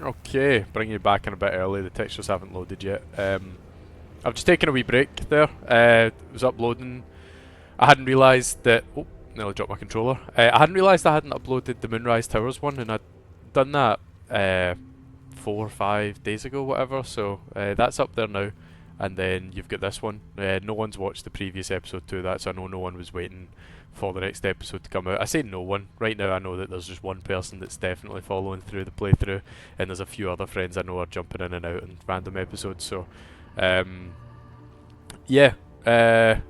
Okay, bringing you back in a bit early. The textures haven't loaded yet. I've just taken a wee break there. It was uploading. I hadn't realised that. Oh, nearly dropped my controller. I hadn't realised I hadn't uploaded the Moonrise Towers one, and I'd done that 4 or 5 days ago, whatever. So that's up there now. And then you've got this one. No one's watched the previous episode to that, so I know no one was waiting for the next episode to come out. I say no one. Right now I know that there's just one person that's definitely following through the playthrough, and there's a few other friends I know are jumping in and out in random episodes, so yeah. Let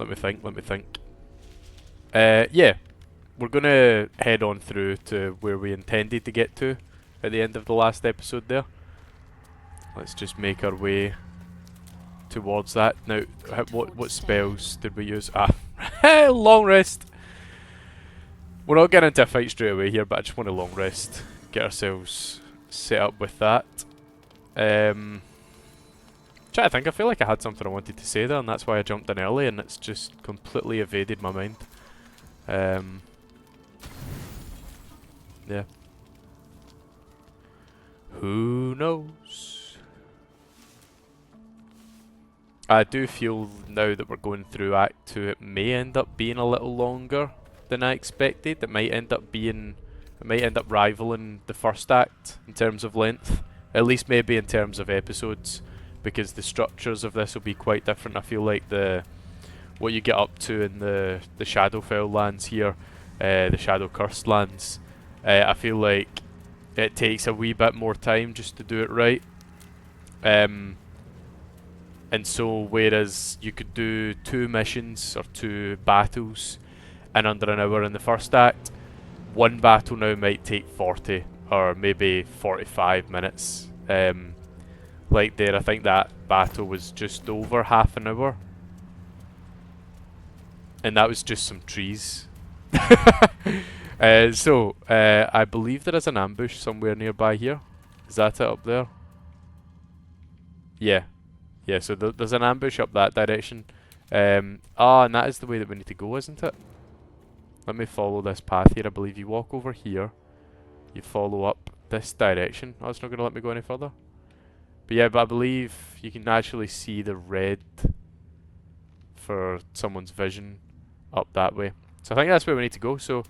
me think. Yeah. We're gonna head on through to where we intended to get to at the end of the last episode there. Let's just make our way towards that. Now, what spells did we use? Ah, long rest! We're not getting into a fight straight away here, but I just want a long rest. Get ourselves set up with that. Trying to think, I feel like I had something I wanted to say there, and that's why I jumped in early, and it's just completely evaded my mind. Yeah. Who knows? I do feel now that we're going through Act 2, it may end up being a little longer than I expected. It might end up rivaling the first act in terms of length, at least maybe in terms of episodes, because the structures of this will be quite different. I feel like what you get up to in the Shadowfell lands here, the Shadow Cursed lands, I feel like it takes a wee bit more time just to do it right. And so whereas you could do 2 missions or 2 battles in under an hour in the first act, one battle now might take 40 or maybe 45 minutes. Like there, I think that battle was just over half an hour. And that was just some trees. So I believe there is an ambush somewhere nearby here. Is that it up there? Yeah. Yeah, so there's an ambush up that direction. And that is the way that we need to go, isn't it? Let me follow this path here. I believe you walk over here. You follow up this direction. Oh, it's not going to let me go any further. But yeah, but I believe you can actually see the red for someone's vision up that way. So I think that's where we need to go. So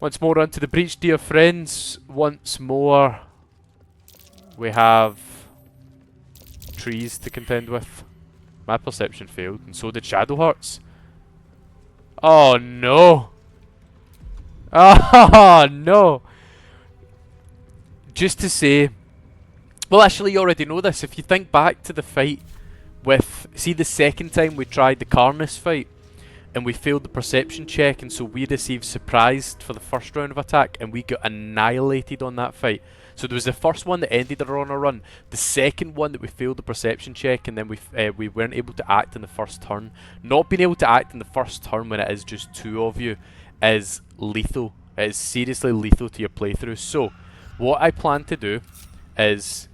once more onto the breach, dear friends. Once more we have trees to contend with. My perception failed, and so did Shadow Hearts. Oh no! Oh no! Just to say, well, actually, you already know this. If you think back to the fight with, see, the second time we tried the Karnus fight, and we failed the perception check, and so we received surprised for the first round of attack, and we got annihilated on that fight. So there was the first one that ended on a run, the second one that we failed the perception check, and then we weren't able to act in the first turn. Not being able to act in the first turn when it is just 2 of you is lethal. It is seriously lethal to your playthrough. So what I plan to do is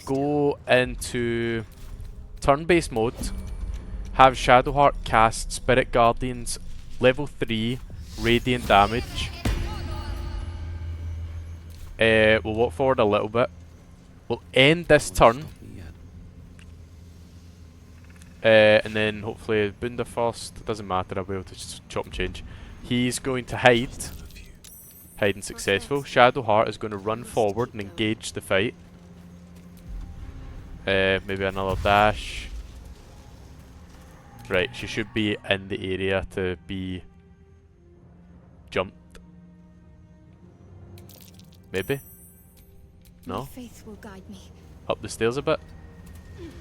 go into turn-based mode, have Shadowheart cast Spirit Guardians level 3 radiant damage. We'll walk forward a little bit. We'll end this turn. And then hopefully Bunda first. It doesn't matter, I'll be able to just chop and change. He's going to hide. Hiding successful. Shadowheart is going to run forward and engage the fight. Maybe another dash. Right, she should be in the area to be jumped. Maybe? No? Faith will guide me. Up the stairs a bit?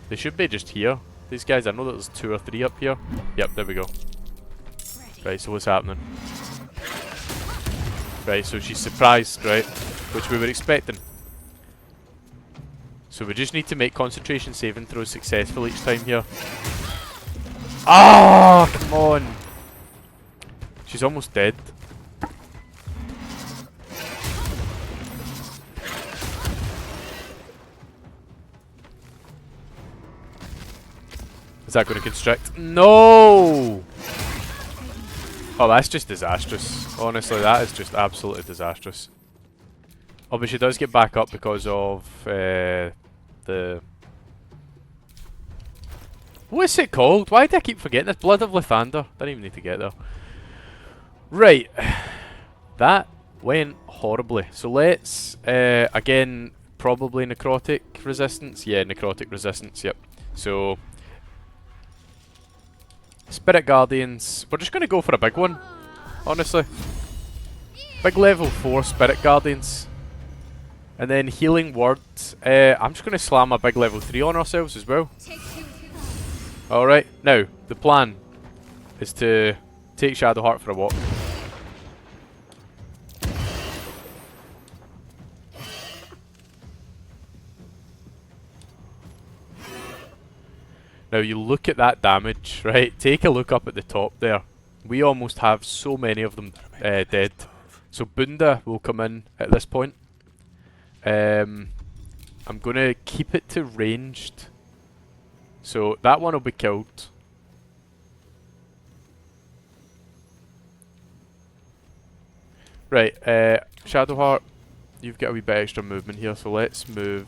They should be just here. These guys, I know that there's 2 or 3 up here. Yep, there we go. Right, so what's happening? Right, so she's surprised, right? Which we were expecting. So we just need to make concentration saving throws successful each time here. Ah, come on! She's almost dead. Is that going to constrict? No! Oh, that's just disastrous. Honestly, that is just absolutely disastrous. Oh, but she does get back up because of the... What's it called? Why do I keep forgetting this? Blood of Lathander. Didn't even need to get there. Right. That went horribly. So let's, again, probably necrotic resistance. Yeah, necrotic resistance, yep. So, Spirit Guardians. We're just going to go for a big one, honestly. Big level 4 Spirit Guardians. And then Healing Word. I'm just going to slam a big level 3 on ourselves as well. Alright, now, the plan is to take Shadowheart for a walk. Now you look at that damage, right? Take a look up at the top there. We almost have so many of them dead. So Bunda will come in at this point. I'm going to keep it to ranged. So that one will be killed. Right, Shadowheart, you've got a wee bit extra movement here, so let's move.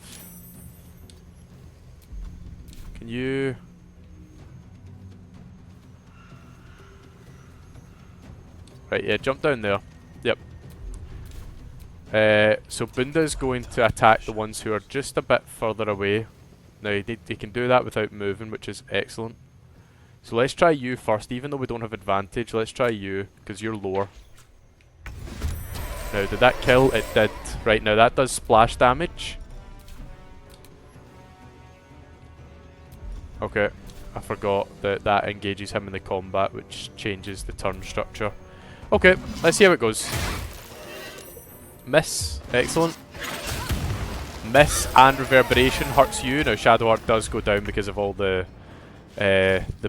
Can you... Right, yeah, jump down there. Yep. So Bunda's going to attack the ones who are just a bit further away. Now, they can do that without moving, which is excellent. So let's try you first, even though we don't have advantage. Let's try you, because you're lower. Now, did that kill? It did. Right, now that does splash damage. Okay, I forgot that that engages him in the combat, which changes the turn structure. Okay, let's see how it goes. Miss, excellent. Miss and reverberation hurts you. Now Shadowheart does go down because of all the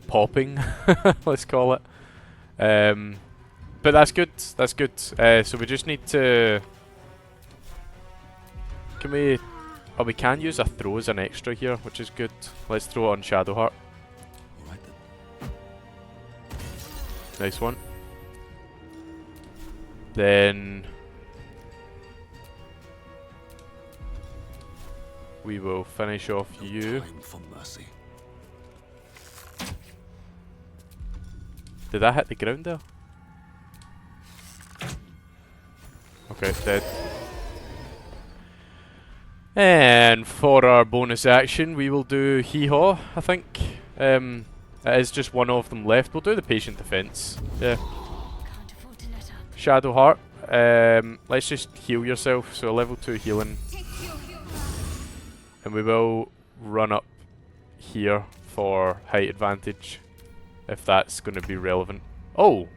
popping, let's call it. But that's good. That's good. So we just need to. Can we? Oh, we can use a throw as an extra here, which is good. Let's throw it on Shadowheart. Nice one. Then we will finish off you. Did that hit the ground there? Okay, it's dead. And for our bonus action, we will do Hee-Haw, I think. It is just one of them left. We'll do the Patient Defense. Yeah. Shadowheart, let's just heal yourself. So level 2 healing. And we will run up here for height advantage, if that's going to be relevant. Oh!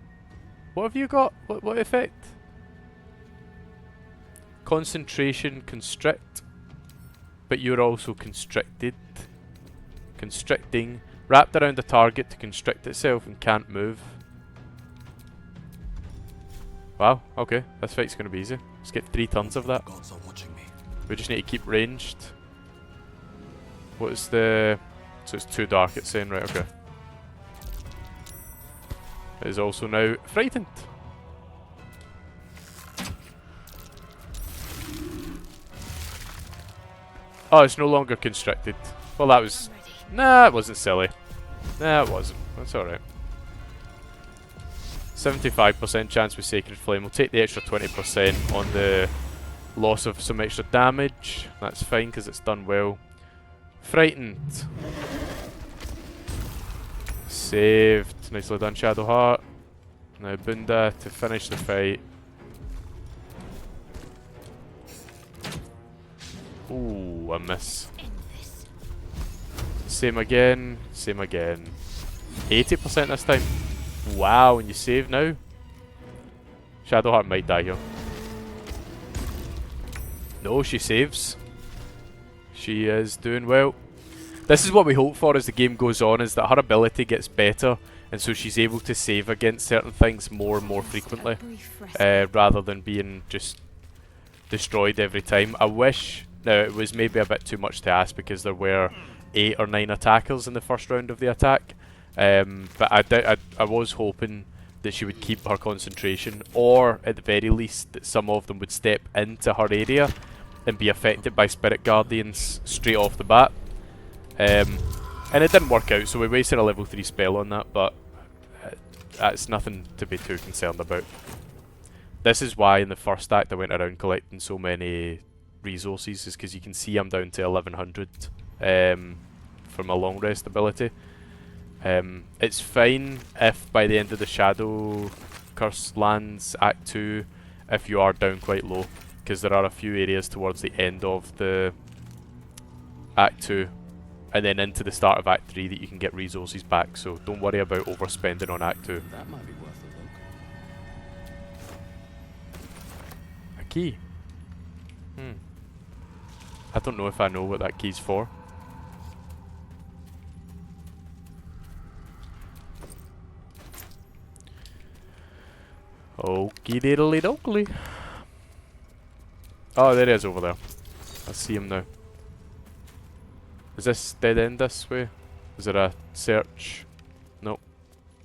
What have you got? What effect? Concentration constrict. But you're also constricted. Constricting. Wrapped around the target to constrict itself and can't move. Wow, okay. This fight's going to be easy. Let's get 3 turns of that. We just need to keep ranged. What is the... So it's too dark, it's saying, right, okay. It is also now frightened. Oh, it's no longer constricted. Well, that was... Nah, it wasn't silly. Nah, it wasn't. That's alright. 75% chance with Sacred Flame. We'll take the extra 20% on the loss of some extra damage. That's fine, because it's done well. Frightened. Saved. Nicely done, Shadowheart. Now Bunda to finish the fight. Ooh, a miss. Same again. Same again. 80% this time. Wow, and you save now? Shadowheart might die here. No, she saves. She is doing well. This is what we hope for as the game goes on, is that her ability gets better, and so she's able to save against certain things more and more frequently, rather than being just destroyed every time. I wish, now it was maybe a bit too much to ask because there were 8 or 9 attackers in the first round of the attack, but I was hoping that she would keep her concentration, or at the very least that some of them would step into her area and be affected by spirit guardians straight off the bat. And it didn't work out, so we wasted a level 3 spell on that, but that's nothing to be too concerned about. This is why in the first act I went around collecting so many resources, is because you can see I'm down to 1100 for my long rest ability. It's fine if by the end of the Shadow Curse lands Act 2 if you are down quite low, because there are a few areas towards the end of the Act 2 and then into the start of Act 3 that you can get resources back, so don't worry about overspending on Act 2. That might be worth a look. A key? I don't know if I know what that key's for. Okie diddly dokely. Oh, there he is over there. I see him now. Is this dead end this way? Is there a search? Nope.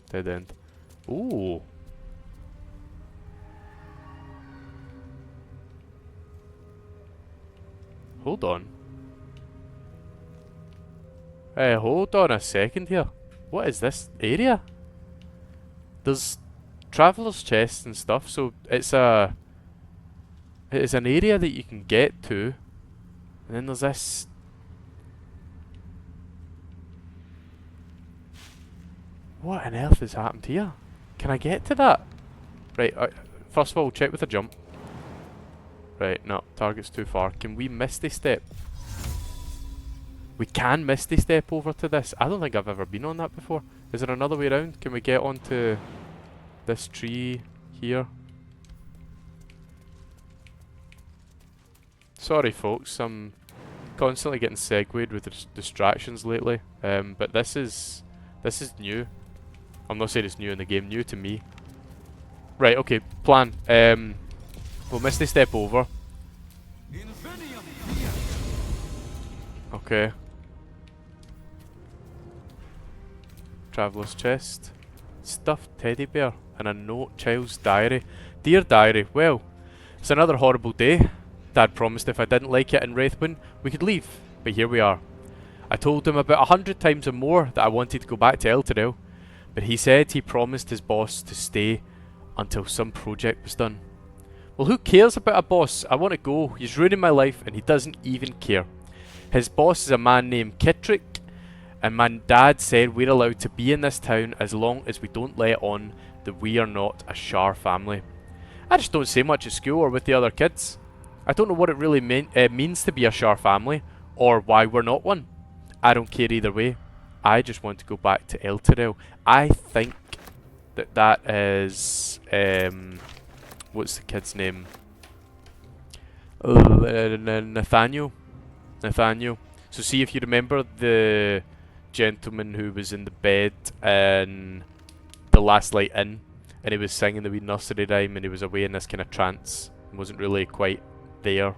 Dead end. Ooh. Hold on. Hey, hold on a second here. What is this area? There's traveller's chests and stuff, so it's an area that you can get to, and then there's this. What on earth has happened here? Can I get to that? Right, first of all, check with a jump. Right, no, target's too far. Can we Misty Step? We can Misty Step over to this. I don't think I've ever been on that before. Is there another way around? Can we get onto this tree here? Sorry folks, I'm constantly getting segued with distractions lately. But this is new. I'm not saying it's new in the game, new to me. Right, okay, plan. We'll Misty Step over. Okay. Traveller's chest. Stuffed teddy bear and a note, child's diary. Dear diary, well, it's another horrible day. Dad promised if I didn't like it in Wraithbone, we could leave, but here we are. I told him about 100 times or more that I wanted to go back to Elturel, but he said he promised his boss to stay until some project was done. Well, who cares about a boss? I want to go. He's ruining my life and he doesn't even care. His boss is a man named Kittrick, and my dad said we're allowed to be in this town as long as we don't let on that we are not a Shar family. I just don't say much at school or with the other kids. I don't know what it really means to be a Shar family, or why we're not one. I don't care either way. I just want to go back to Elturel. I think that is... what's the kid's name? Nathaniel. Nathaniel. So see if you remember the gentleman who was in the bed in the Last Light Inn, and he was singing the wee nursery rhyme, and he was away in this kind of trance and wasn't really quite there.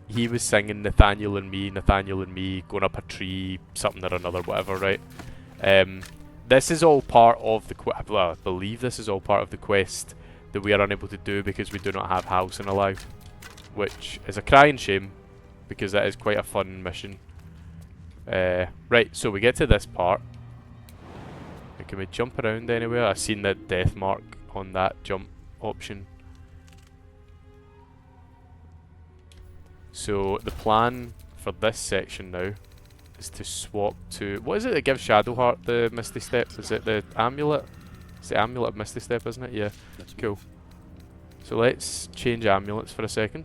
He was singing Nathaniel and me, going up a tree, something or another, whatever, right? This is all part of the well, I believe this is all part of the quest that we are unable to do because we do not have Halsin alive, which is a crying shame because that is quite a fun mission. Right, so we get to this part. Can we jump around anywhere? I've seen the death mark on that jump option. So the plan for this section now is to swap to... What is it that gives Shadowheart the Misty Step? Is it the amulet? It's the amulet of Misty Step, isn't it? Yeah. That's cool. So let's change amulets for a second.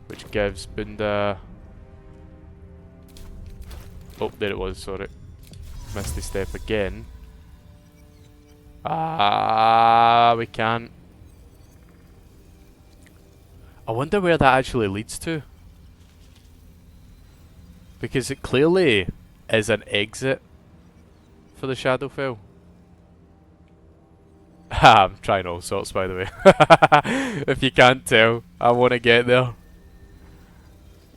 Which gives Bunda... Oh, there it was, sorry. Misty Step again. We can't. I wonder where that actually leads to. Because it clearly is an exit for the Shadowfell. I'm trying all sorts, by the way. If you can't tell, I want to get there.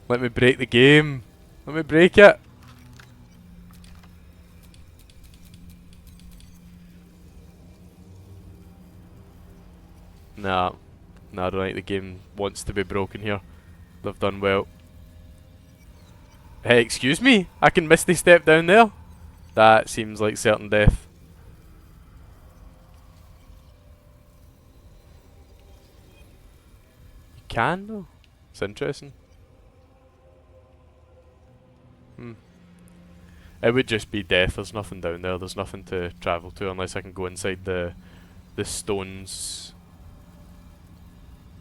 Let me break the game. Let me break it. Nah, nah, I don't think the game wants to be broken here. They've done well. Hey, excuse me? I can misty step down there? That seems like certain death. You can though? It's interesting. Hmm. It would just be death, there's nothing down there, there's nothing to travel to unless I can go inside the stones.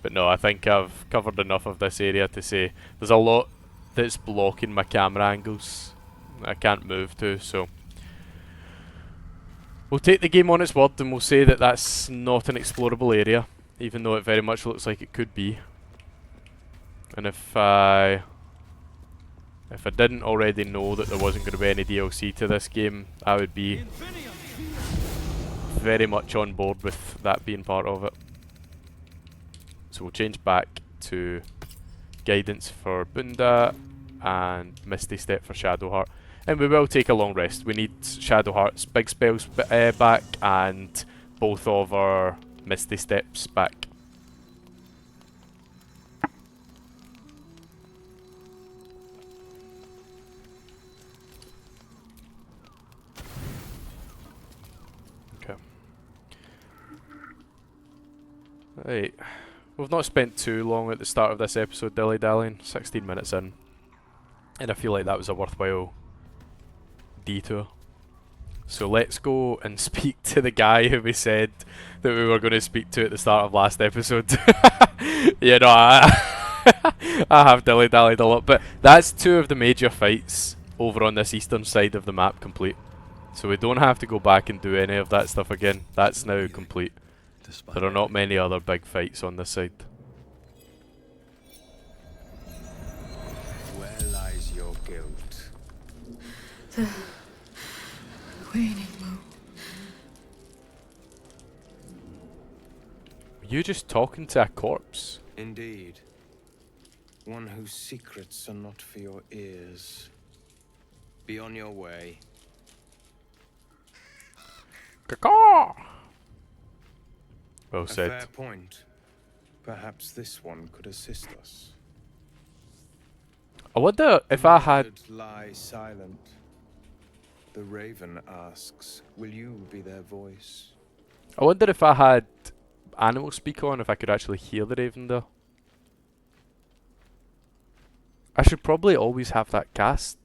But no, I think I've covered enough of this area to say there's a lot that's blocking my camera angles I can't move to, so we'll take the game on its word and we'll say that that's not an explorable area, even though it very much looks like it could be. And if I didn't already know that there wasn't going to be any DLC to this game, I would be very much on board with that being part of it. So we'll change back to guidance for Bunda and Misty Step for Shadowheart. And we will take a long rest. We need Shadowheart's big spells back and both of our Misty Steps back. Okay. Right. We've not spent too long at the start of this episode dilly-dallying. 16 minutes in. And I feel like that was a worthwhile detour. So let's go and speak to the guy who we said that we were going to speak to at the start of last episode. You know, I have dilly-dallied a lot, but that's two of the major fights over on this eastern side of the map complete. So we don't have to go back and do any of that stuff again. That's now complete. There are not many other big fights on this side. Where lies your guilt? The waning moon. Were you just talking to a corpse? Indeed. One whose secrets are not for your ears. Be on your way. Caw-caw! Well A said. fair point. Perhaps this one could assist us. I wonder if I had... Murdered lie silent. The raven asks, will you be their voice? I wonder if I had animal speak on, if I could actually hear the raven there. I should probably always have that cast.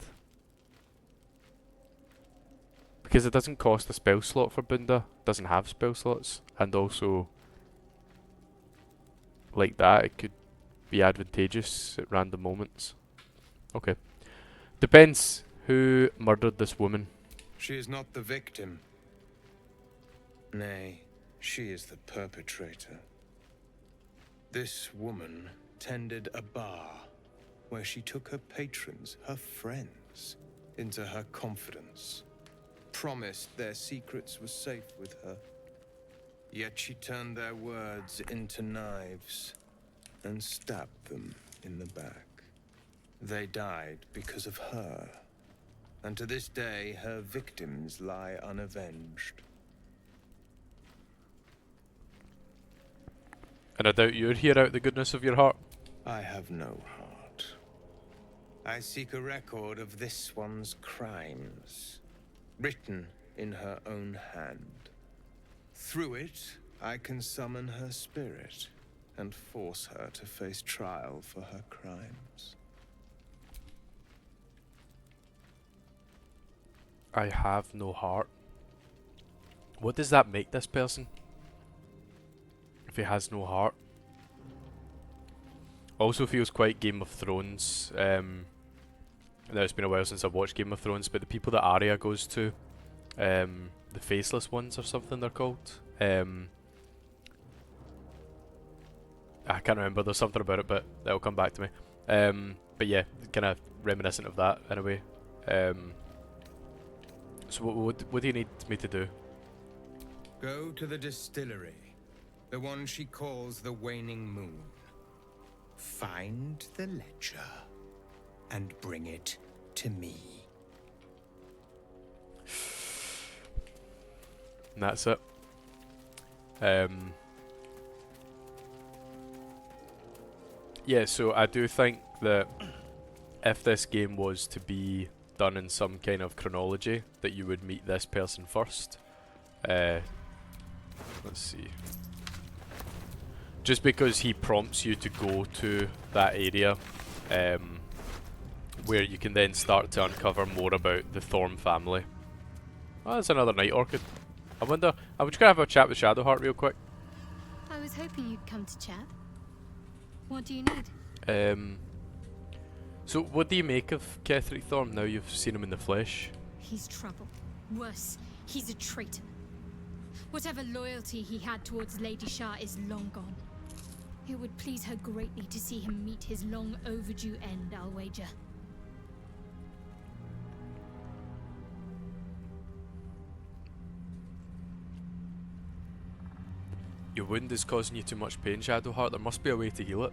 Because it doesn't cost a spell slot for Bunda. It doesn't have spell slots. And also, like that, it could be advantageous at random moments. Okay. Depends who murdered this woman. She is not the victim. Nay, she is the perpetrator. This woman tended a bar where she took her patrons, her friends, into her confidence. Promised their secrets were safe with her. Yet she turned their words into knives and stabbed them in the back. They died because of her. And to this day, her victims lie unavenged. And I doubt you'd hear out the goodness of your heart. I have no heart. I seek a record of this one's crimes, written in her own hand. Through it, I can summon her spirit and force her to face trial for her crimes. I have no heart. What does that make this person? If he has no heart. Also feels quite Game of Thrones. Now it's been a while since I've watched Game of Thrones, but the people that Arya goes to, the faceless ones or something they're called. I can't remember, there's something about it, but that'll come back to me. But yeah, kind of reminiscent of that in a way. So what do you need me to do? Go to the distillery, the one she calls the Waning Moon. Find the ledger and bring it to me. And that's it. Yeah, so I do think that if this game was to be done in some kind of chronology, that you would meet this person first. Uh, let's see. Just because he prompts you to go to that area, where you can then start to uncover more about the Thorn family. Oh, that's another night orchid. I wonder, I'm just gonna have a chat with Shadowheart real quick. I was hoping you'd come to chat. What do you need? So what do you make of Ketheric Thorn now you've seen him in the flesh? He's trouble. Worse, he's a traitor. Whatever loyalty he had towards Lady Shah is long gone. It would please her greatly to see him meet his long overdue end, I'll wager. Your wound is causing you too much pain, Shadowheart. There must be a way to heal it.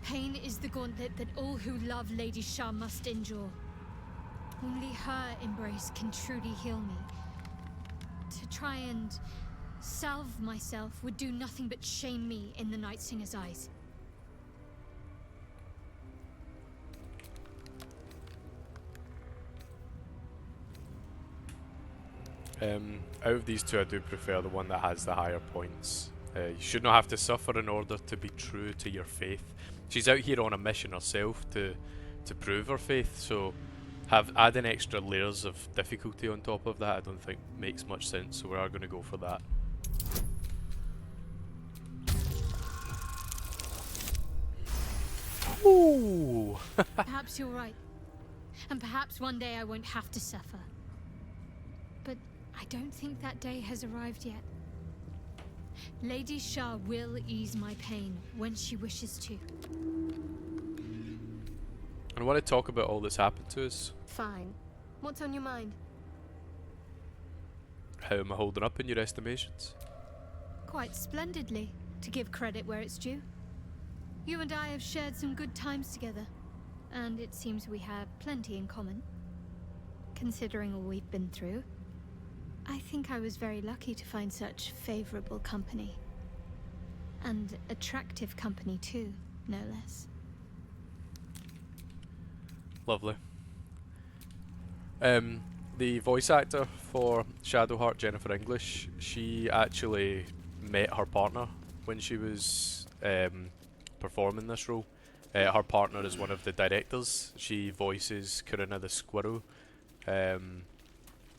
Pain is the gauntlet that all who love Lady Shah must endure. Only her embrace can truly heal me. To try and salve myself would do nothing but shame me in the Night Singer's eyes. Out of these two, I do prefer the one that has the higher points. You should not have to suffer in order to be true to your faith. She's out here on a mission herself to prove her faith, so adding extra layers of difficulty on top of that I don't think makes much sense, so we are going to go for that. Ooh! Perhaps you're right. And perhaps one day I won't have to suffer. But I don't think that day has arrived yet. Lady Shah will ease my pain when she wishes to. I want to talk about all that's happened to us. Fine. What's on your mind? How am I holding up in your estimations? Quite splendidly, to give credit where it's due. You and I have shared some good times together, and it seems we have plenty in common. Considering all we've been through, I think I was very lucky to find such favorable company. And attractive company too, no less. Lovely. The voice actor for Shadowheart, Jennifer English, she actually met her partner when she was performing this role. Her partner is one of the directors. She voices Karina the Squirrel.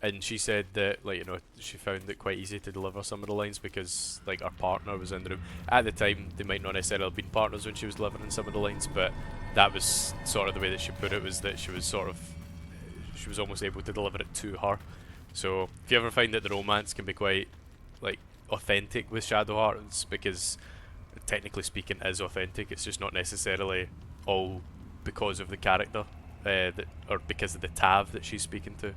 And she said that, like, you know, she found it quite easy to deliver some of the lines because, like, her partner was in the room. At the time, they might not necessarily have been partners when she was delivering some of the lines, but that was sort of the way that she put it, was that she was almost able to deliver it to her. So, if you ever find that the romance can be quite, like, authentic with Shadowheart, it's because, technically speaking, it is authentic. It's just not necessarily all because of the character, or because of the Tav that she's speaking to.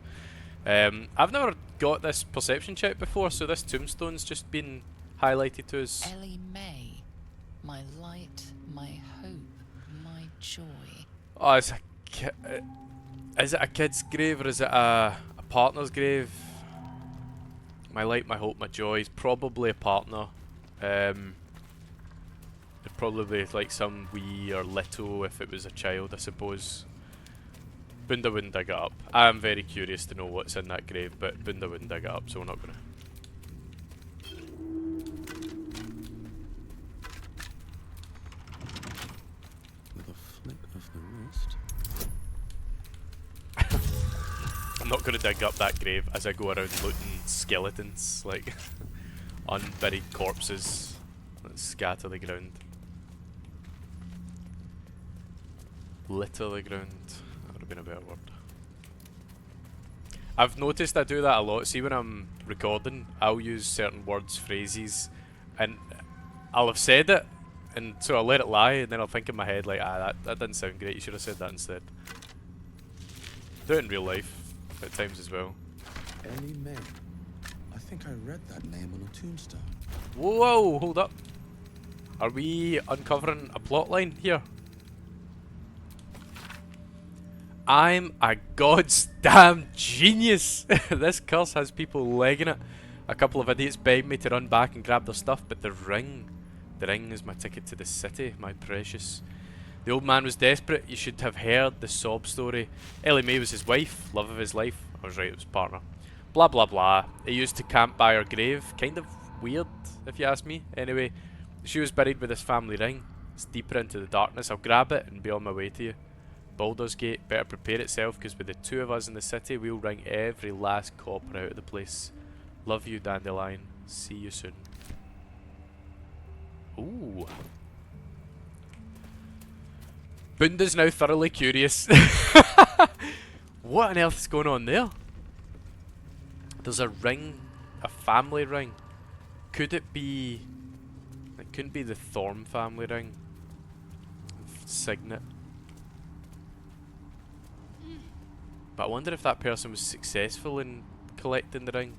I've never got this perception check before, so this tombstone's just been highlighted to us. Ellie May, my light, my hope, my joy. Oh, is it a kid's grave or is it a partner's grave? My light, my hope, my joy is probably a partner. Probably like some wee or little if it was a child, I suppose. Bunda wouldn't dig it up. I am very curious to know what's in that grave, but Bunda wouldn't dig it up, so we're not gonna. With a flick of the wrist. I'm not gonna dig up that grave as I go around looting skeletons, like unburied corpses that scatter the ground. Litter the ground. That would have been a better word. I've noticed I do that a lot. See, when I'm recording, I'll use certain words, phrases, and I'll have said it, and so I'll let it lie, and then I'll think in my head like, that didn't sound great, you should have said that instead. Do it in real life at times as well. Ellie May. I think I read that name on a tombstone. Whoa, hold up. Are we uncovering a plot line here? I'm a god's damn genius! This curse has people legging it. A couple of idiots begged me to run back and grab their stuff, but the ring is my ticket to the city, my precious. The old man was desperate. You should have heard the sob story. Ellie Mae was his wife, love of his life. I was right, it was partner. Blah blah blah. He used to camp by her grave. Kind of weird, if you ask me. Anyway, she was buried with his family ring. It's deeper into the darkness. I'll grab it and be on my way to you. Baldur's Gate better prepare itself, because with the two of us in the city, we'll wring every last copper out of the place. Love you, Dandelion. See you soon. Ooh. Bunda's now thoroughly curious. What on earth is going on there? There's a ring, a family ring. Could it be... It couldn't be the Thorm family ring. Signet. But I wonder if that person was successful in collecting the ring.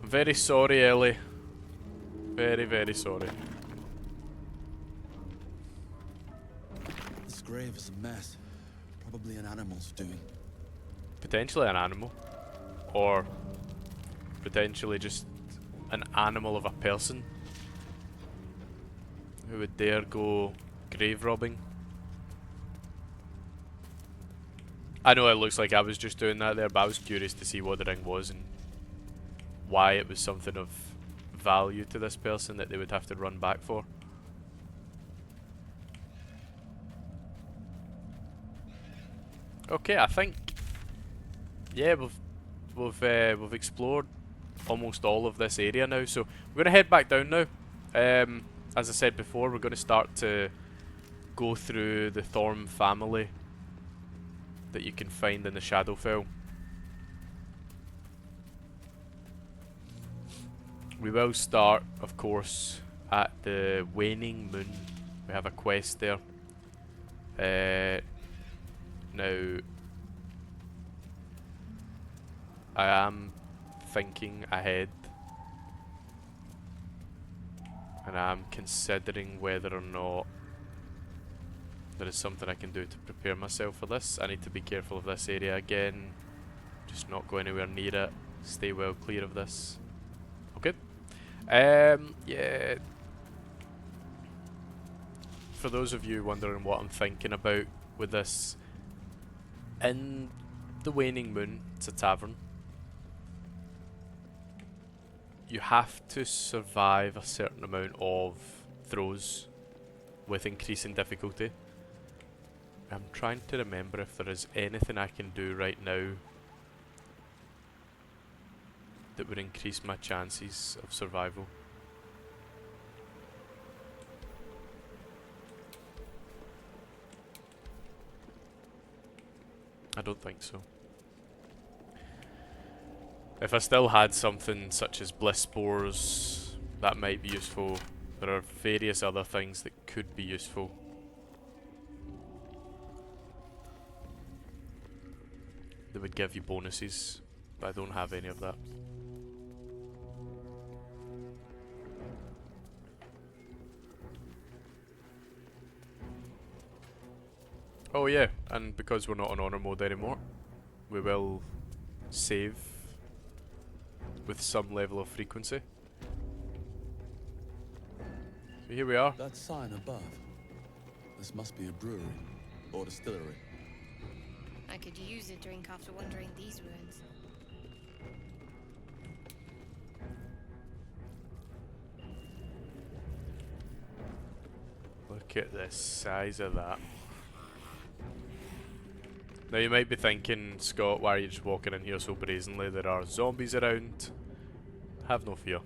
I'm very sorry, Ellie. Very, very sorry. This grave is a mess. Probably an animal's doing. Potentially an animal. Or potentially just an animal of a person who would dare go grave robbing. I know it looks like I was just doing that there, but I was curious to see what the ring was and why it was something of value to this person that they would have to run back for. Okay, I think, yeah, we've explored almost all of this area now, so we're gonna head back down now. As I said before, we're gonna start to go through the Thorm family that you can find in the Shadowfell. We will start, of course, at the Waning Moon. We have a quest there. Now, I am thinking ahead, and I'm considering whether or not there is something I can do to prepare myself for this. I need to be careful of this area again. Just not go anywhere near it. Stay well clear of this. Okay. Yeah. For those of you wondering what I'm thinking about with this, in the Waning Moon, it's a tavern. You have to survive a certain amount of throws with increasing difficulty. I'm trying to remember if there is anything I can do right now that would increase my chances of survival. I don't think so. If I still had something such as bliss spores, that might be useful. There are various other things that could be useful. That would give you bonuses, but I don't have any of that. Oh yeah, and because we're not on honor mode anymore, we will save with some level of frequency. So here we are. That sign above. This must be a brewery or distillery. I could use a drink after wandering these ruins. Look at the size of that. Now you might be thinking, Scott, why are you just walking in here so brazenly? There are zombies around. Have no fear.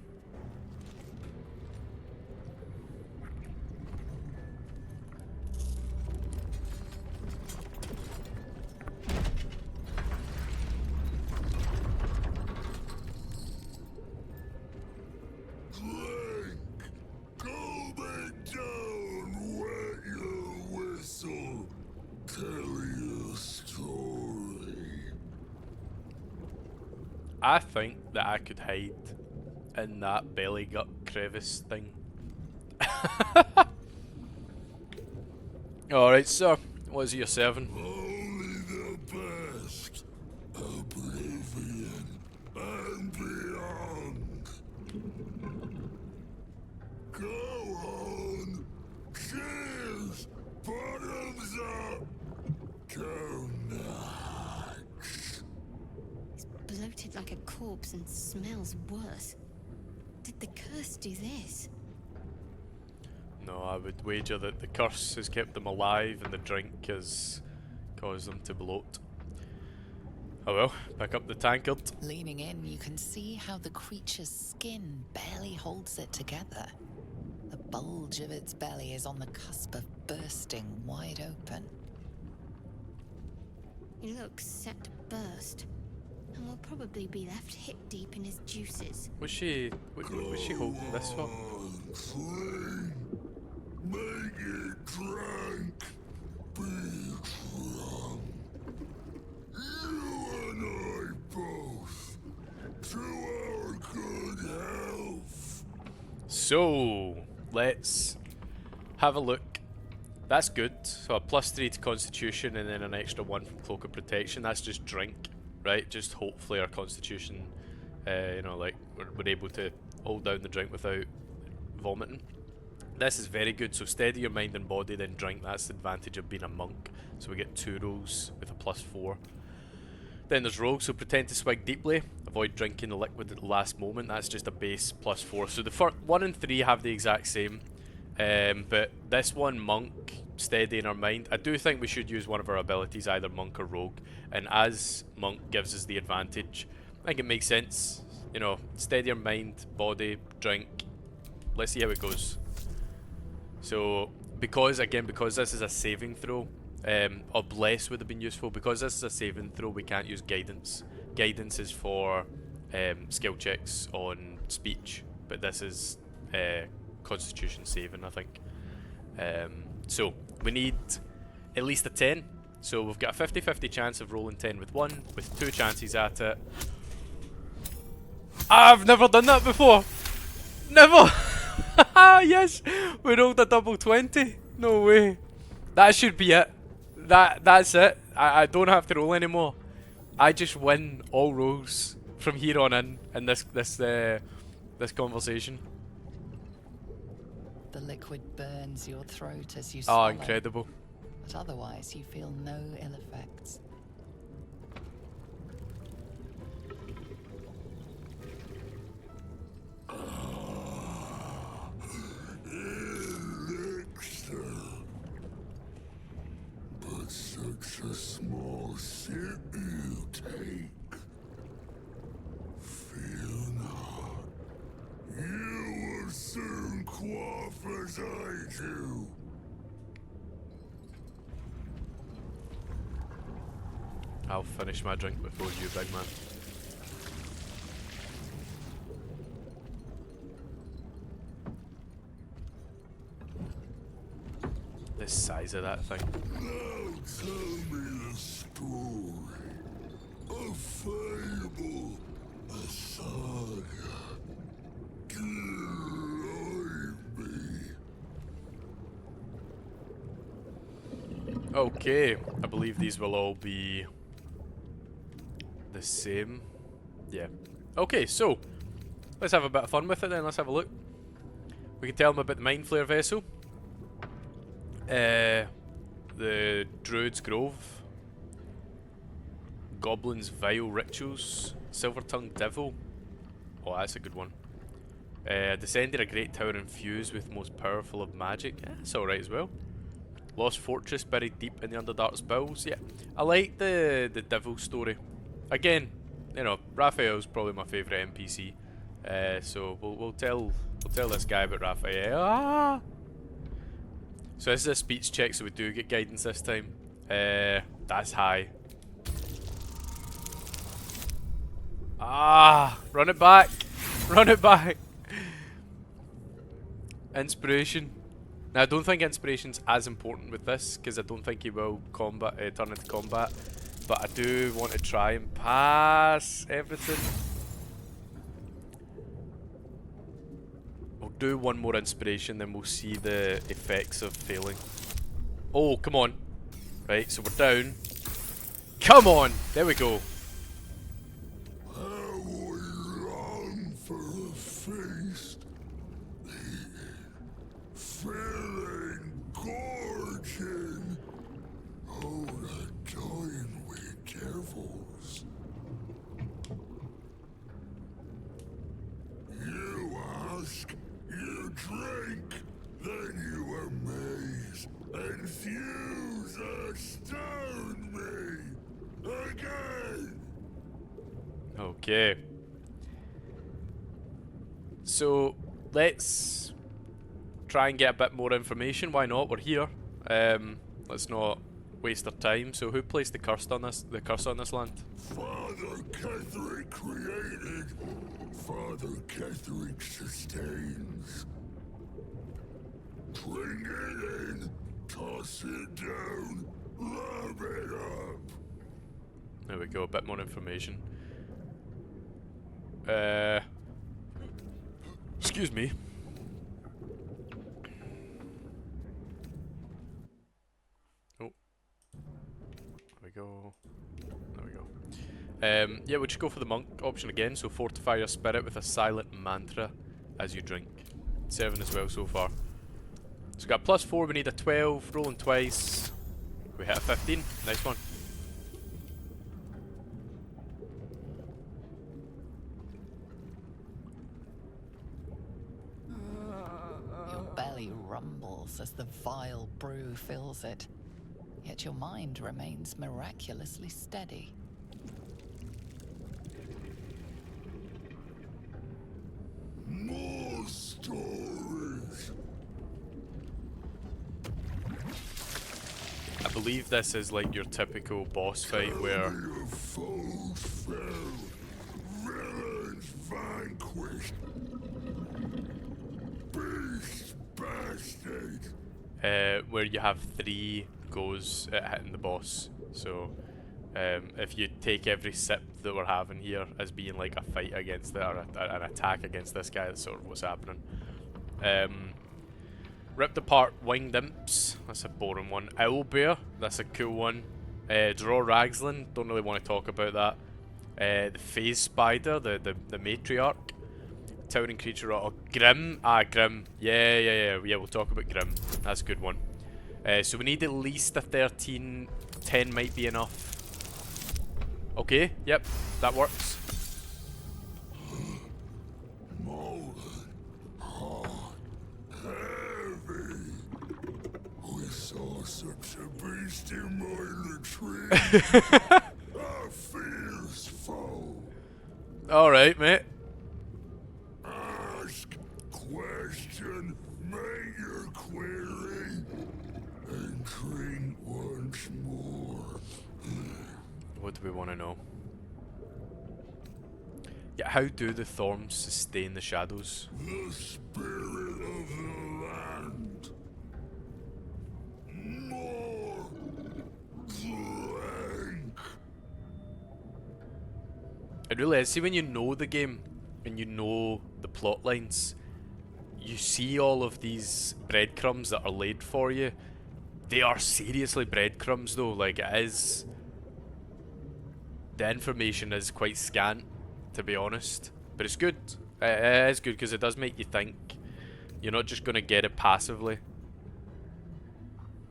I think that I could hide in that belly gut crevice thing. Alright, sir. What is it you're serving? Only the best. Oblivion and beyond. corpse and smells worse. Did the curse do this? No, I would wager that the curse has kept them alive and the drink has caused them to bloat. Oh well, pick up the tankard. Leaning in, you can see how the creature's skin barely holds it together. The bulge of its belly is on the cusp of bursting wide open. He looks set to burst, and will probably be left hip deep in his juices. Was she holding this for? Clean. Make it drink. Be drunk. You and I both. To our good health. So, let's have a look. That's good. So a +3 to Constitution and then an extra 1 from Cloak of Protection. That's just drink, right? Just hopefully our Constitution, you know, like we're able to hold down the drink without vomiting. This is very good. So steady your mind and body, then drink. That's the advantage of being a monk. So we get 2 rolls with a +4. Then there's Rogue, so pretend to swig deeply. Avoid drinking the liquid at the last moment. That's just a base +4. So the first 1 and 3 have the exact same. But this one, Monk, steady in our mind. I do think we should use one of our abilities, either Monk or Rogue. And as Monk gives us the advantage, I think it makes sense. You know, steady your mind, body, drink. Let's see how it goes. So, because this is a saving throw, or Bless would have been useful. Because this is a saving throw, we can't use Guidance. Guidance is for skill checks on speech, but this is Constitution saving, I think. So we need at least a 10. So we've got a 50-50 chance of rolling 10 with 1, with 2 chances at it. I've never done that before! Never! Yes! We rolled a double 20! No way! That should be it. That's it. I don't have to roll anymore. I just win all rolls from here on in this conversation. The liquid burns your throat as you Oh, swallow. incredible. But otherwise, you feel no ill effects. Elixir. But such a small sip you take. Fear not. You will soon quaff as I do. I'll finish my drink before you, big man. The size of that thing. Now tell me the story. A fable, a saga. Guide me. Okay, I believe these will all be the same. Yeah. Okay, so let's have a bit of fun with it then. Let's have a look. We can tell them about the Mind Flayer vessel. The Druid's Grove. Goblin's Vile Rituals. Silver-Tongued Devil. Oh, that's a good one. Descended a great tower infused with most powerful of magic. Yeah, that's alright as well. Lost Fortress buried deep in the Underdark's bowels. Yeah, I like the Devil story. Again, you know, Raphael's probably my favourite NPC. So we'll tell this guy about Raphael. Ah! So this is a speech check, so we do get guidance this time. That's high. Ah! Run it back! Run it back! Inspiration. Now I don't think inspiration's as important with this, because I don't think he will turn into combat. But I do want to try and pass everything. We'll do one more inspiration, then we'll see the effects of failing. Oh, come on. Right, so we're down. Come on! There we go. How we long for a feast. Feeling gorging. Oh, the time we devils. Okay. So let's try and get a bit more information. Why not? We're here. Let's not waste our time. So who placed the curse on this? The curse on this land? Father Ketherick created. Father Ketherick sustains. Bring it in. Toss it down. Love it up. There we go. A bit more information. Excuse me. Oh. There we go. There we go. Yeah, we'll just go for the monk option again. So fortify your spirit with a silent mantra as you drink. 7 as well so far. So we got +4, we need a 12, rolling twice. We hit a 15. Nice one. Your belly rumbles as the vile brew fills it, yet your mind remains miraculously steady. More stories. I believe this is like your typical boss fight where Your foes fell. Villains vanquished. Beast bastard. where you have 3 goes at hitting the boss. So if you take every sip that we're having here as being like a fight against it, or an attack against this guy, that's sort of what's happening. Ripped apart winged imps, that's a boring one. Owlbear, that's a cool one. Draw Ragsland, don't really want to talk about that. The Phase Spider, the matriarch. Towering creature, oh, Grim. Grim. Yeah, we'll talk about Grim. That's a good one. So we need at least a 13. 10 might be enough. Okay, yep, that works. Molten. Hot. Heavy. We saw such a beast in my retreat. A fierce foe. Alright, mate. Ask, question, make your query, and drink once more. What do we want to know? Yeah, how do the thorns sustain the shadows? The spirit of the land. More drink. It really is. See, when you know the game and you know the plot lines, you see all of these breadcrumbs that are laid for you. They are seriously breadcrumbs though, like it is. The information is quite scant, to be honest. But it's good. It is good because it does make you think. You're not just going to get it passively.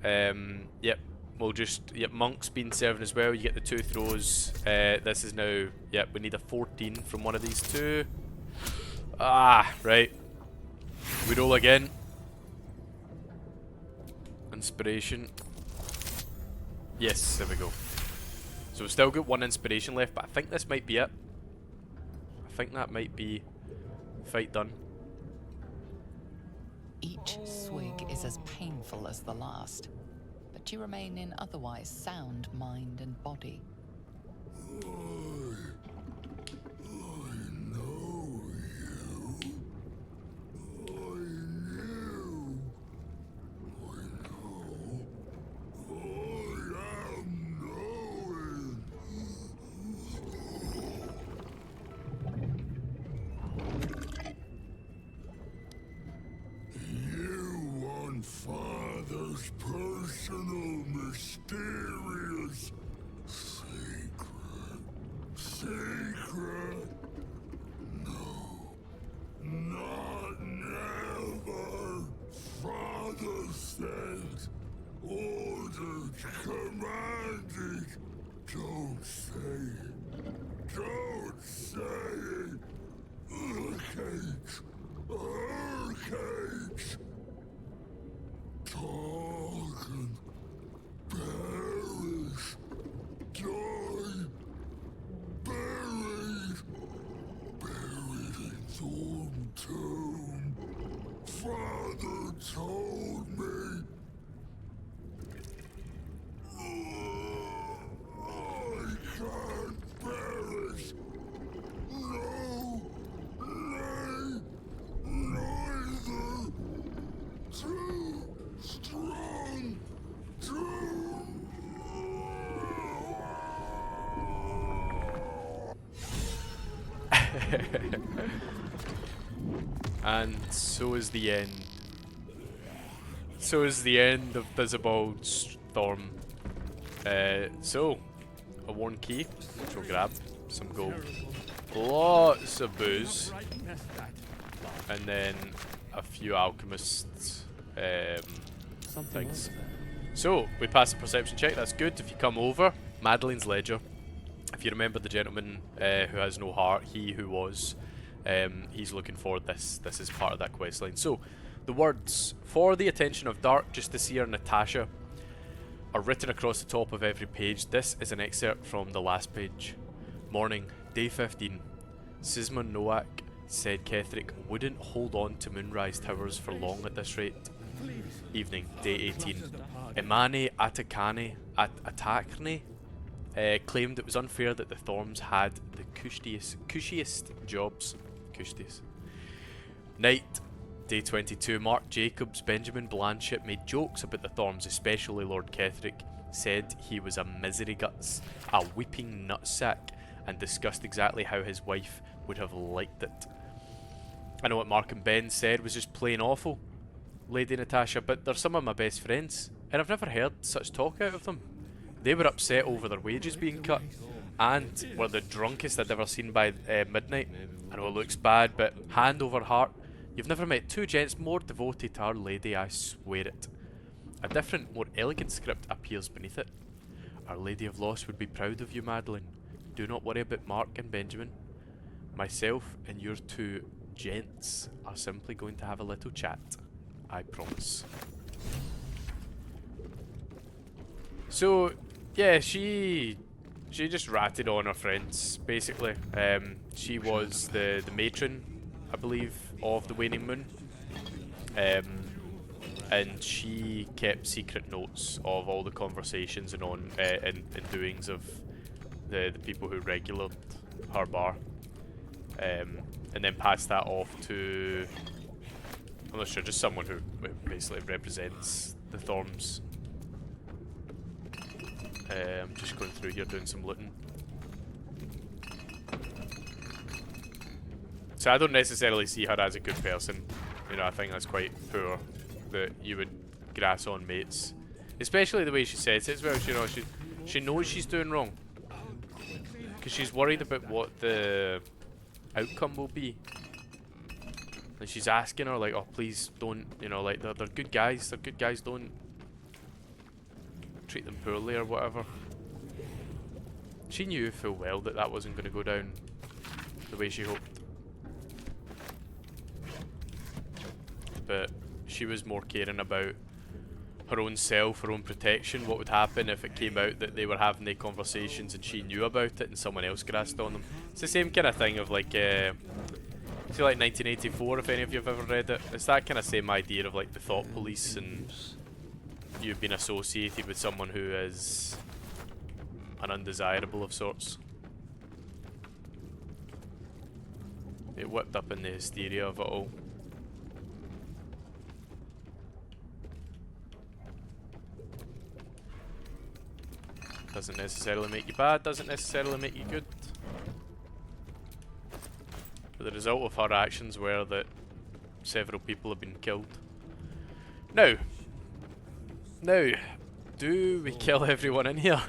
Yep. We'll just, yep, Monk's been serving as well. You get the 2 throws. This is now, yep, we need a 14 from one of these 2. Right. We roll again. Inspiration. Yes, there we go. So we've still got 1 inspiration left, but I think this might be it. I think that might be fight done. Each swig is as painful as the last, but you remain in otherwise sound mind and body. I know you. I knew. I know. I am knowing. You want Father's personal, mysterious secret. Secret? No. Not never. Father said, ordered, commanded. Don't say it. Don't say it. Urcage. Urcage. Talk and perish. Die. Buried. And so is the end. So is the end of Disabald Storm. So, a worn key, which we'll grab. Some gold. Lots of booze. And then a few alchemists things. So, we passed the perception check, that's good. If you come over, Madeline's ledger. If you remember the gentleman who has no heart, he who was, he's looking for this. This is part of that quest line. So, the words, for the attention of Dark Justiciar Natasha, are written across the top of every page. This is an excerpt from the last page. Morning, day 15. Sismon Noack said Ketherick wouldn't hold on to Moonrise Towers for long at this rate. Evening, day 18. Imane Atakne claimed it was unfair that the Thorns had the cushiest jobs. Cushiest. Night, day 22. Mark Jacobs, Benjamin Blanchett made jokes about the Thorns, especially Lord Ketherick. Said he was a misery guts, a weeping nutsack, and discussed exactly how his wife would have liked it. I know what Mark and Ben said was just plain awful, Lady Natasha, but they're some of my best friends, and I've never heard such talk out of them. They were upset over their wages being cut, and were the drunkest I'd ever seen by midnight. I know it looks bad, but hand over heart, you've never met two gents more devoted to Our Lady, I swear it. A different, more elegant script appears beneath it. Our Lady of Loss would be proud of you, Madeline. Do not worry about Mark and Benjamin. Myself and your two gents are simply going to have a little chat. I promise. So, yeah, she just ratted on her friends, basically. She was the matron, I believe, of the Waning Moon. And she kept secret notes of all the conversations and and doings of the people who regulated her bar. And then passed that off to, I'm not sure, just someone who basically represents the Thorns. I'm just going through here doing some looting. So I don't necessarily see her as a good person. You know, I think that's quite poor that you would grass on mates. Especially the way she says it as well. You know, she knows she's doing wrong. Because she's worried about what the outcome will be. And she's asking her like, oh please don't, you know, like they're good guys, don't treat them poorly or whatever. She knew full well that that wasn't going to go down the way she hoped. But she was more caring about her own self, her own protection, what would happen if it came out that they were having the conversations and she knew about it and someone else grassed on them. It's the same kind of thing of like, see like 1984, if any of you have ever read it. It's that kind of same idea of like the thought police and you've been associated with someone who is an undesirable of sorts. It whipped up in the hysteria of it all. Doesn't necessarily make you bad, doesn't necessarily make you good. But the result of her actions were that several people have been killed. Now, do we kill everyone in here?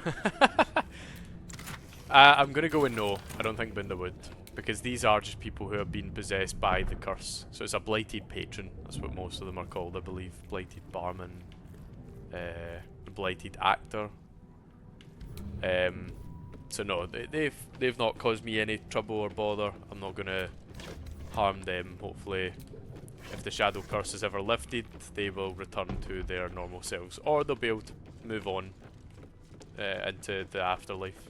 I'm gonna go with no. I don't think Binder would. Because these are just people who have been possessed by the curse. So it's a blighted patron. That's what most of them are called, I believe. Blighted barman. Blighted actor. So no, they've not caused me any trouble or bother. I'm not gonna harm them. Hopefully, if the shadow curse is ever lifted, they will return to their normal selves, or they'll be able to move on into the afterlife.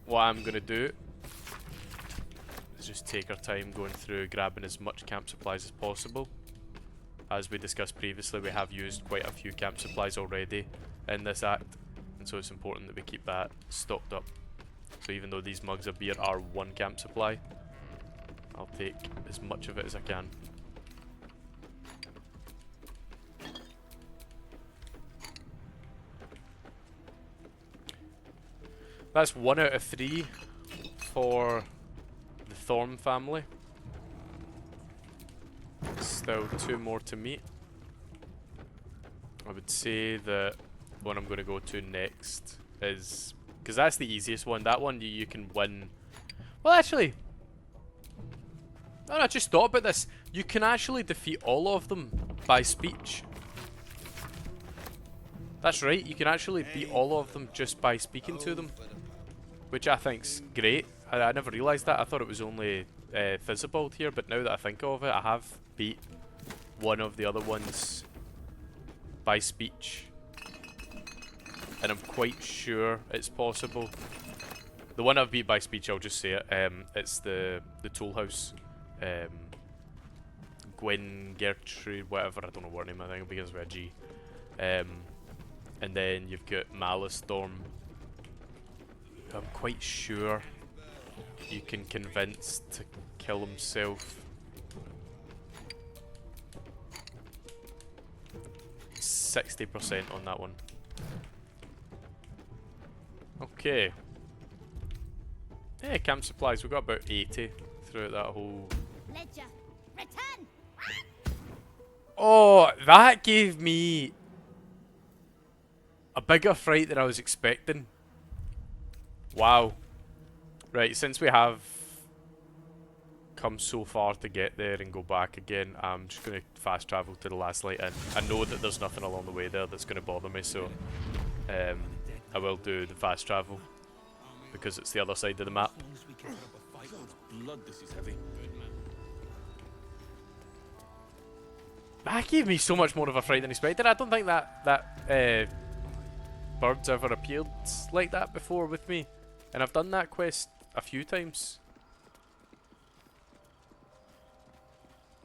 What I'm gonna do is just take our time going through grabbing as much camp supplies as possible. As we discussed previously, we have used quite a few camp supplies already in this act, and so it's important that we keep that stocked up. So even though these mugs of beer are one camp supply, I'll take as much of it as I can. That's 1 out of 3 for the Thorn family. Still 2 more to meet. I would say that one I'm going to go to next is... because that's the easiest one. That one you can win... well, actually... no, I just thought about this. You can actually defeat all of them by speech. That's right, you can actually beat all of them just by speaking to them. Which I think's great. I never realised that. I thought it was only Fizzibald here, but now that I think of it, I have beat one of the other ones by speech. And I'm quite sure it's possible. The one I've beat by speech, I'll just say it. It's the Tool House. Gwen, Gertrude, whatever, I don't know what name, I think it begins with a G. And then you've got Malice Storm. I'm quite sure you can convince to kill himself. 60% on that one. Okay. Yeah, camp supplies. We've got about 80 throughout that whole... Ledger, return! Oh, that gave me a bigger fright than I was expecting. Wow. Right, since we have come so far to get there and go back again, I'm just going to fast travel to the last light inn. I know that there's nothing along the way there that's going to bother me, so I will do the fast travel because it's the other side of the map. Blood, this is heavy. That gave me so much more of a fright than expected. I don't think that bird's ever appeared like that before with me. And I've done that quest a few times.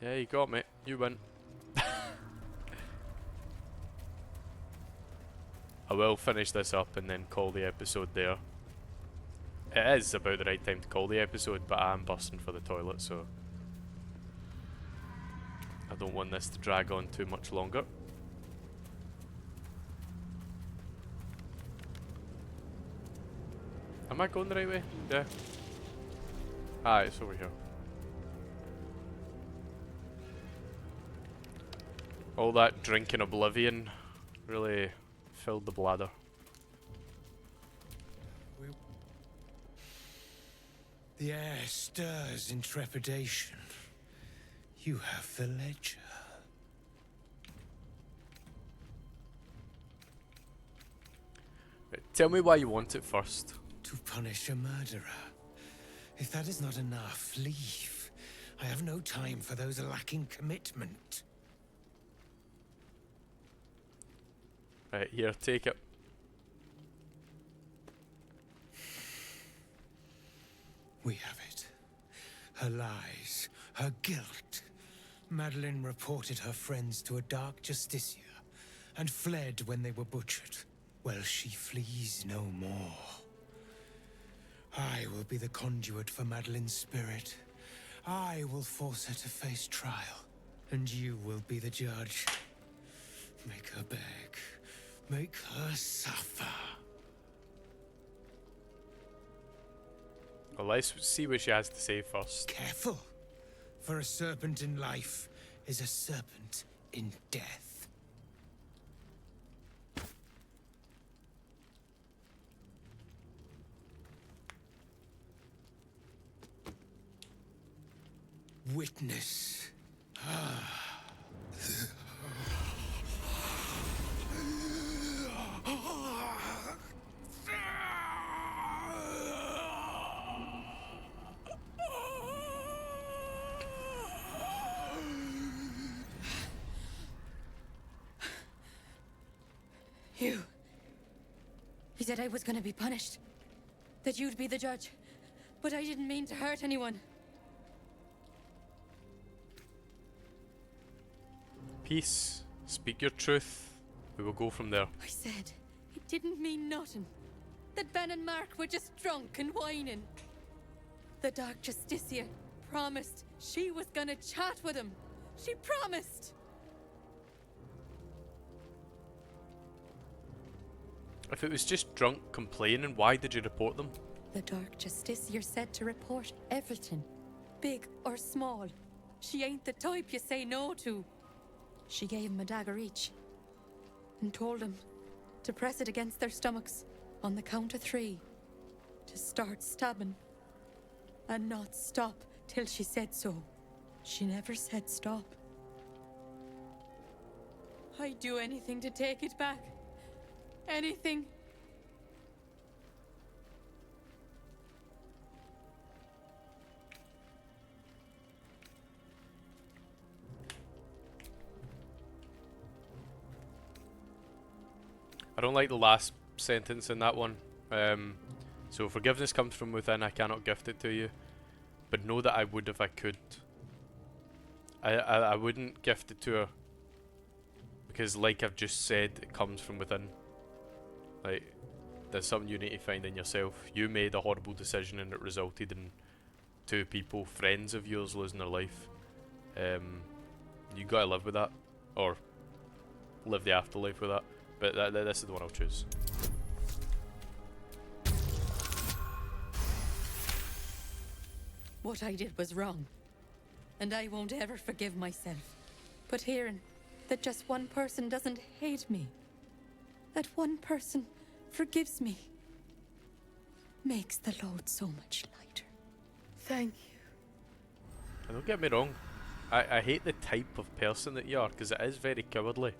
Yeah, you got me. You win. I will finish this up and then call the episode there. It is about the right time to call the episode, but I am busting for the toilet, so I don't want this to drag on too much longer. Am I going the right way? Yeah. Ah, it's over here. All that drink in oblivion really filled the bladder. The air stirs in trepidation. You have the ledger. Tell me why you want it first. To punish a murderer. If that is not enough, leave. I have no time for those lacking commitment. Right, here, take it. We have it. Her lies, her guilt. Madeline reported her friends to a dark justiciar and fled when they were butchered. Well, she flees no more. I will be the conduit for Madeline's spirit. I will force her to face trial, and you will be the judge. Make her beg. Make her suffer. Well, let's see what she has to say first. Careful, for a serpent in life is a serpent in death. Witness. You said I was gonna be punished. That you'd be the judge. But I didn't mean to hurt anyone. Peace. Speak your truth. We will go from there. I said it didn't mean nothing. That Ben and Mark were just drunk and whining. The Dark Justiciar promised she was gonna chat with him. She promised. If it was just drunk complaining, why did you report them? The Dark Justiciar said to report everything, big or small. She ain't the type you say no to. She gave him a dagger each and told him to press it against their stomachs on the count of 3, to start stabbing and not stop till she said so. She never said stop. I'd do anything to take it back. Anything. I don't like the last sentence in that one. So forgiveness comes from within, I cannot gift it to you. But know that I would if I could. I wouldn't gift it to her. Because like I've just said, it comes from within. Like, there's something you need to find in yourself. You made a horrible decision and it resulted in 2 people, friends of yours, losing their life. You gotta live with that. Or live the afterlife with that. But this is the one I'll choose. What I did was wrong, and I won't ever forgive myself. But hearing that just one person doesn't hate me, that one person forgives me, makes the load so much lighter. Thank you. And don't get me wrong, I hate the type of person that you are, because it is very cowardly.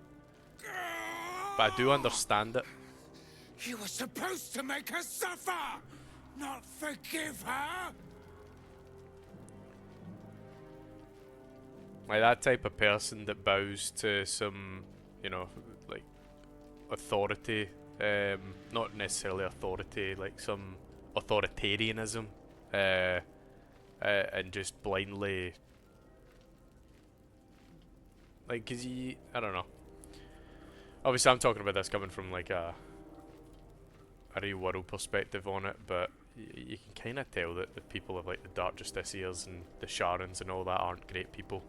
But I do understand it. You were supposed to make her suffer, not forgive her. Like that type of person that bows to some, you know, like authority, not necessarily authority, like some authoritarianism, and just blindly, like, cause I don't know. Obviously, I'm talking about this coming from like a real world perspective on it, but you can kind of tell that the people of like the Dark Justiciars and the Sharons and all that aren't great people.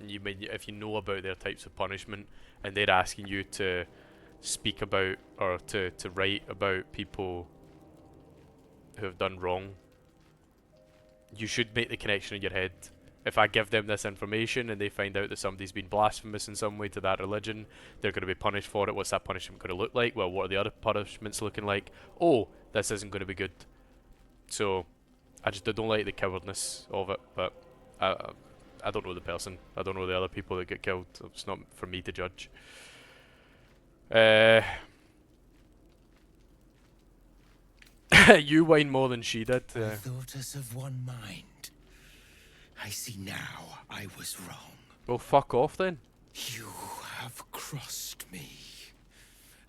If you know about their types of punishment and they're asking you to speak about or to write about people who have done wrong, you should make the connection in your head. If I give them this information and they find out that somebody's been blasphemous in some way to that religion, they're going to be punished for it. What's that punishment going to look like? Well, what are the other punishments looking like? Oh, this isn't going to be good. So I don't like the cowardness of it, but I don't know the person. I don't know the other people that get killed. It's not for me to judge. You whine more than she did. I thought us of one mind. I see now I was wrong. Well, fuck off then. You have crossed me.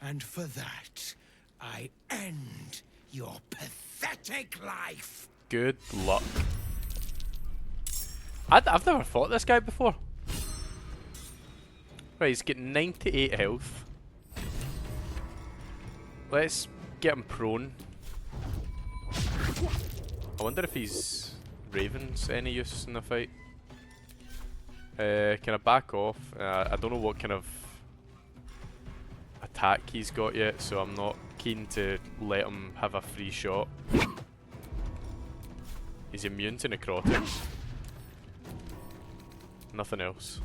And for that, I end your pathetic life. Good luck. I've never fought this guy before. Right, he's got 98 health. Let's get him prone. I wonder if he's Raven's any use in the fight. Can I back off? I don't know what kind of attack he's got yet, so I'm not keen to let him have a free shot. He's immune to necrotics. Nothing else.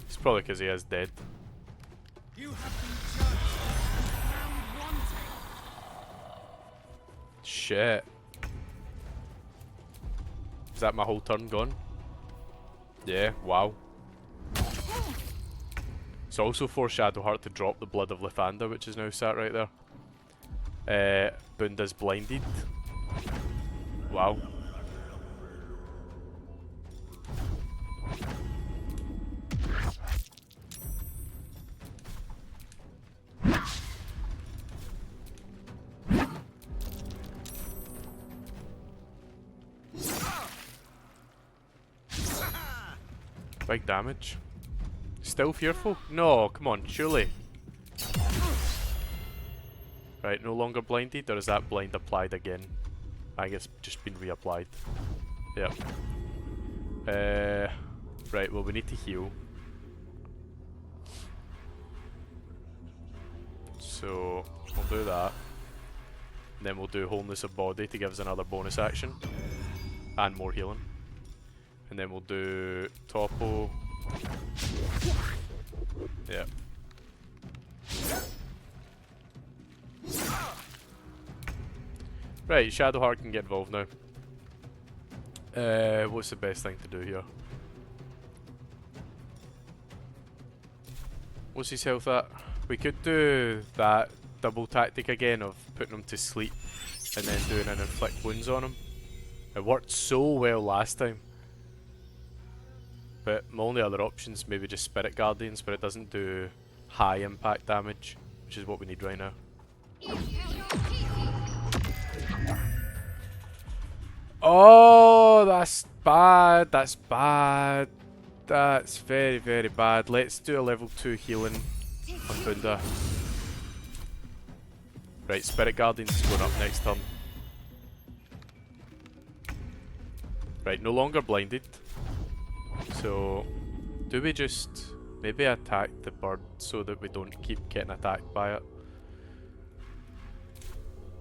It's probably because he is dead. You have been judged and wanting. Shit. Is that my whole turn gone? Yeah, wow. It's also forced Shadowheart to drop the Blood of Lathander, which is now sat right there. Bunda's blinded. Wow. Big damage. Still fearful? No, come on, surely. Right, no longer blinded, or is that blind applied again? I guess just been reapplied. Yep. Right, well we need to heal. So, we'll do that. And then we'll do Wholeness of Body to give us another bonus action. And more healing. And then we'll do Topo. Yeah. Right, Shadowheart can get involved now. What's the best thing to do here? What's his health at? We could do that double tactic again of putting him to sleep and then doing an inflict wounds on him. It worked so well last time. But my only other options maybe just Spirit Guardians, but it doesn't do high impact damage, which is what we need right now. Oh, that's bad. That's bad. That's very, very bad. Let's do a level 2 healing on Bunda. Right, Spirit Guardians is going up next turn. Right, no longer blinded. So, do we just maybe attack the bird so that we don't keep getting attacked by it?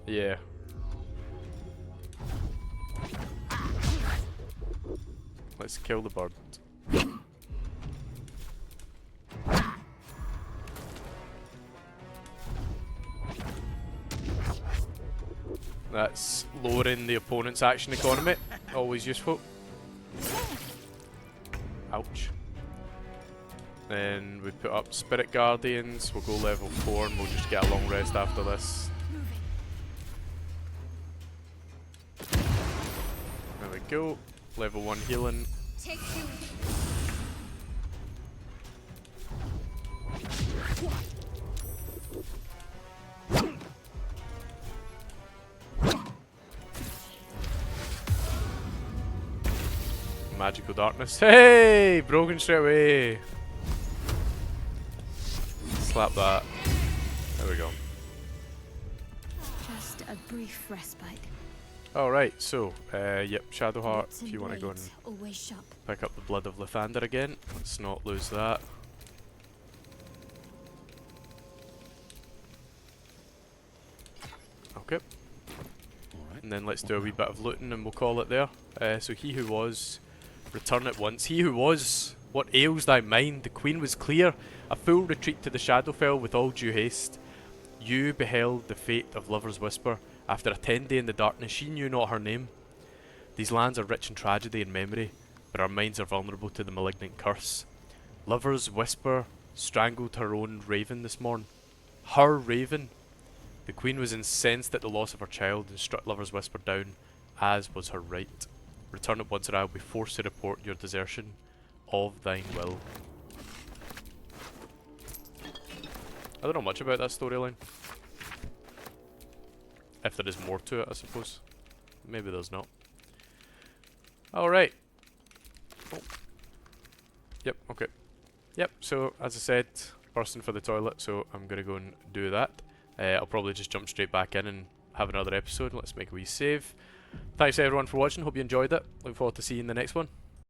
Yeah. Let's kill the bird. That's lowering the opponent's action economy. Always useful. Ouch. Then we put up Spirit Guardians. We'll go level 4 and we'll just get a long rest after this. There we go. Level 1 healing. Magical darkness. Hey! Broken straight away. Slap that. There we go. Just a brief respite. Alright, so, yep, Shadowheart, Bits if and you want to go and blades, always sharp. pick up the Blood of Lathander again. Let's not lose that. Okay. Alright. And then let's do a wee bit of looting and we'll call it there. So he who was, return at once. He who was, what ails thy mind? The queen was clear. A full retreat to the Shadowfell with all due haste. You beheld the fate of Lover's Whisper. After a 10-day in the darkness, she knew not her name. These lands are rich in tragedy and memory, but our minds are vulnerable to the malignant curse. Lover's Whisper strangled her own raven this morn. Her raven! The queen was incensed at the loss of her child and struck Lover's Whisper down, as was her right. Return at once or I will be forced to report your desertion of thine will. I don't know much about that storyline. If there is more to it, I suppose. Maybe there's not. Alright. Oh. Yep, okay. Yep, so as I said, bursting for the toilet, so I'm going to go and do that. I'll probably just jump straight back in and have another episode. Let's make a wee save. Thanks everyone for watching, hope you enjoyed it. Look forward to seeing you in the next one.